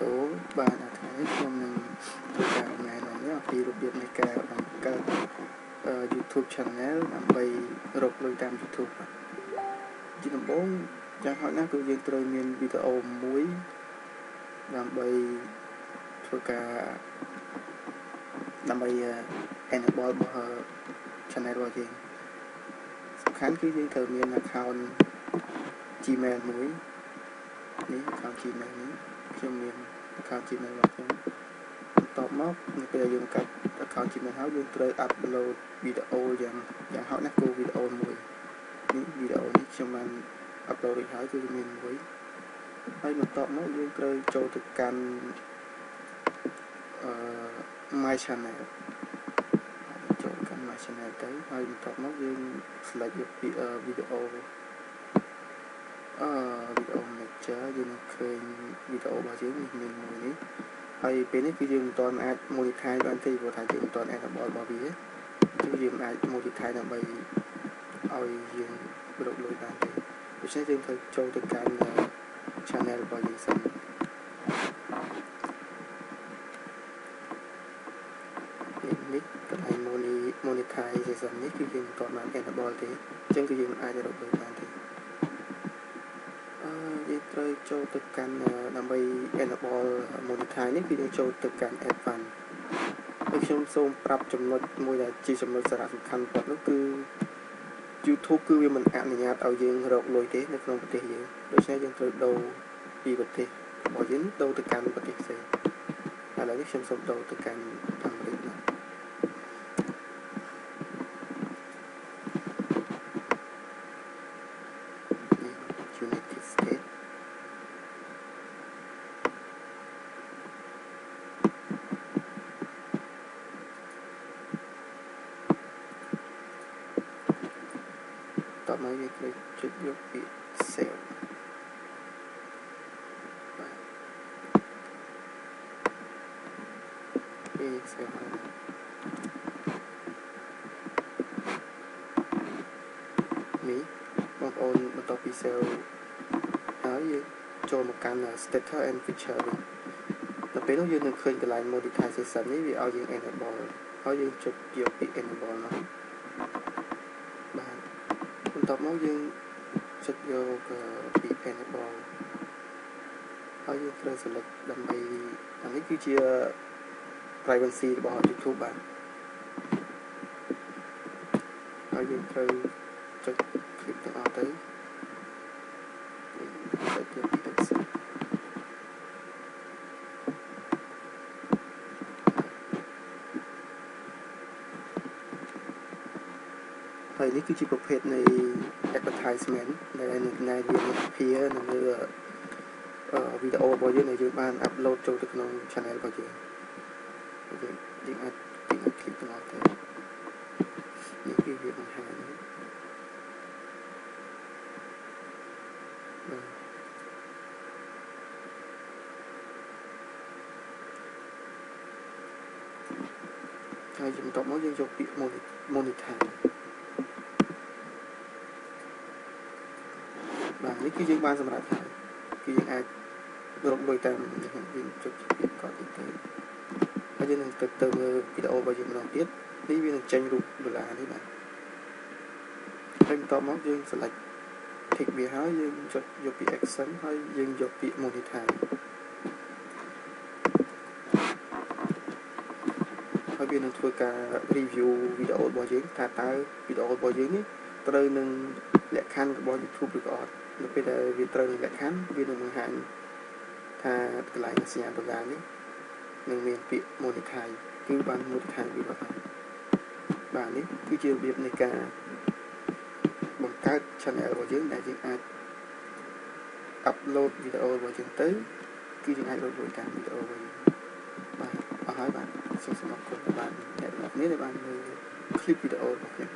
អូបាទថ្ងៃនេះខ្ញុំនឹងធ្វើការណែនាំអំពីរបៀបនៃការបង្កើត YouTube Channel ដើម្បីរកលុយតាម YouTube ជាដំបូងយ៉ាងហោចណាស់គឺយើងត្រូវមានវីដេអូមួយដើម្បីធ្វើការដើម្បី enable របស់ channel របស់យើងសំខាន់គឺយើងត្រូវមាន account Gmail មួយនេះ account Gmail នេះខ្ញុំមាន account Gmail របស់ខ្ញុំបន្ទាប់មកនៅពេលយើងបង្កើត account Gmail ហើយយើងត្រូវ upload វីដេអូយ៉ាងហោចណាស់គឺវីដេអូមួយនេះវីដេអូនេះខ្ញុំបាន upload រួចហើយគឺមានមួយហើយបន្ទាប់មកយើងត្រូវចូលទៅកាន់ my channel ចូលកាន់ my channel ទៅហើយបន្ទាប់មកយើង select យកពីវីដេអូ manager យើងនឹងឃើញវីដេអូរបស់យើងមានមួយនេះហើយពេលនេះគឺយើងមិនទាន់អាច monetize បានទេព្រោះថាយើងមិនទាន់ enable របស់វាគឺយើងអាច monetize ដើម្បីឲ្យយើងរកលុយបានទេដូច្នេះយើងត្រូវចូលទៅកាន់ channel របស់យើងសិននេះកន្លែង monetization នេះគឺយើងមិនទាន់បាន enable ទេអញ្ចឹងគឺយើងអាចរកលុយបានទេយើងត្រូវចូលទៅកាន់ដើម្បី enable monetize នេះគឺយើងចូលទៅកាន់ advanced ហើយខ្ញុំសូមប្រាប់ចំណុចមួយដែលជាចំណុចសារៈសំខាន់បំផុតនោះគឺ YouTube គឺវាមិនអនុញ្ញាតឲ្យយើងរកលុយទេនៅក្នុងប្រទេសយើងដូច្នេះយើងត្រូវដូរពីប្រទេសរបស់យើងដូរទៅកាន់ប្រទេសផ្សេងឥឡូវនេះខ្ញុំសូមដូរទៅកាន់អាមេរិកណាUnited Statesតោះមកយើងត្រូវចុចយកពាក្យ save ពាក្យ save នេះបងប្អូនបន្ទាប់ពី save ហើយយើងចូលមកកាន់ status and feature ដល់ពេលនោះយើងនឹងឃើញកន្លែង monetization នេះវាឲ្យយើង enable ហើយយើងចុចយកពាក្យ enable មកបាទបន្ទាប់មកយើងចុចយកពាក្យ enable ហើយយើងត្រូវ select ដើម្បីអានេះគឺជា privacy របស់ YouTube បាទហើយយើងត្រូវចុច click ទាំងអស់ទៅចុចយកពាក្យ acceptហើយនេះគឺជាប្រភេទនៃ advertisement ដែលវាappear នៅលើវីដេអូរបស់យើងដែលយើងបាន upload ចូលទៅក្នុង channel របស់យើងយើងអាច click ទាំងអស់ទៅនេះគឺវាបង្ហាញហើយបន្ទាប់មកយើងយកពាក្យ monetize បាទនេះគឺយើងបានសម្រាប់ហើយគឺយើងអាចរកលុយតាមយើងចុចពាក្យកត់ទៅហើយយើងនឹងទៅមើលវីដេអូរបស់យើងម្ដងទៀតនេះវានឹងចេញរូបដុល្លារនេះបាទហើយបន្ទាប់មកយើង select tick វាហើយយើងចុចយកពាក្យ action ហើយយើងយកពាក្យ monetize ហើយវានឹងធ្វើការ review វីដេអូរបស់យើងថាតើវីដេអូរបស់យើងនេះត្រូវនឹងលក្ខខណ្ឌរបស់ YouTube ឬក៏អត់នៅពេលដែលវាត្រូវនឹងលក្ខខណ្ឌវានឹងបង្ហាញថាកន្លែងសញ្ញាដុល្លារនេះនឹងមានពាក្យ monetize គឺបាន monetize វាបាទបាទនេះគឺជារបៀបនៃការបង្កើត channel របស់យើងដែលយើងអាច upload វីដេអូរបស់យើងទៅគឺយើងអាចរកលុយតាមវីដេអូរបស់យើងបាទអស់ហើយបាទសូមអរគុណដល់អ្នកទាំងអស់គ្នាដែលបានមើល clip វីដេអូរបស់ខ្ញុំ